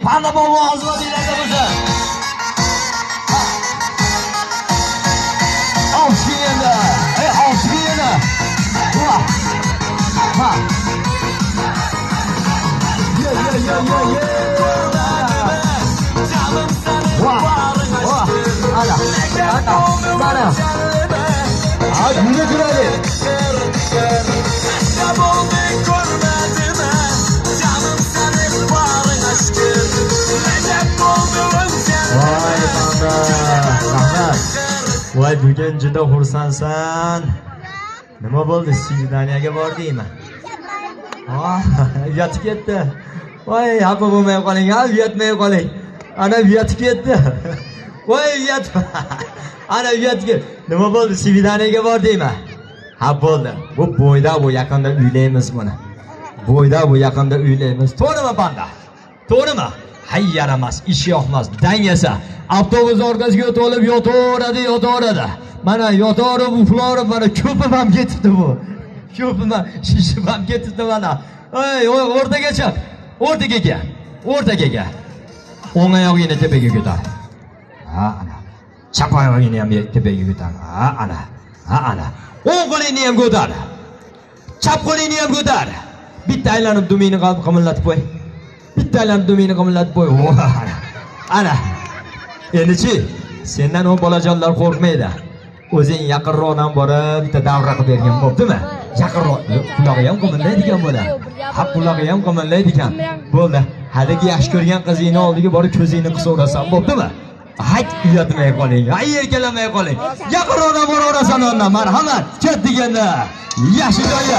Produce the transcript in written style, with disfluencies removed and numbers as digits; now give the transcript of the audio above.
Panda polvon hozirlaydi bizni. Olchiyenda. Olchiyenda. Va. Ha. Ye. Va. Ana. Mana. Ay, yine güzel. Vay panda. Rahmat. Voy bugun juda xursandsan. Nima bo'ldi? Svidaniyaga bordingmi? Uyatib ketdi. Voy, xafa bo'lmay qoling, uyatmay qoling. Ana uyatib ketdi. Voy, uyatib. Ana uyatib ketdi. Nima bo'ldi? Svidaniyaga bordingmi? Ha bo'ldi. Bu bo'yda bu yaqinda uylaymiz buni. Bo'yda bu yaqinda uylaymiz. To'g'rimi panda? To'g'rimi? Hay yaramas, ish yoqmas, dangasa. Avtobus orqasiga to'lib yotaveradi. Mana yotaverib, uxlab, mana ko'pim ham ketibdi bu. Ko'pim ham shishib ham ketibdi mana. Ey, o'rtaga chiq. O'rtaga. O'ng oyog'ingni tepaga ko'tar. Ha, ana. Chap oyog'ingni ham tepaga ko'tar. Ha, ana. O'ng qo'lingni ham ko'tar. Chap qo'lingni ham ko'tar. Bitta aylanib dumingni qimillatib qo'y. Ana. Endi-chi, sendan o bolajonlar qo'rqmaydi. O'zing yaqinroqdan borib bitta davra qilib bergan bo'ptimi? Yaqinroq. Qulog'i ham qimillaydigan bo'la. Ha, qulog'i ham qimillaydigan. Bo'ldi. Haligi yaxshi ko'rgan qizingni oldiga borib ko'zingni qisaverasan, bo'ptimi? Hayt, uyatmay qoling. Hay, erkalamay qoling. Yaqinroqdan boraverasan ondan. Marhamat, ket deganda. Yaxshi joyi.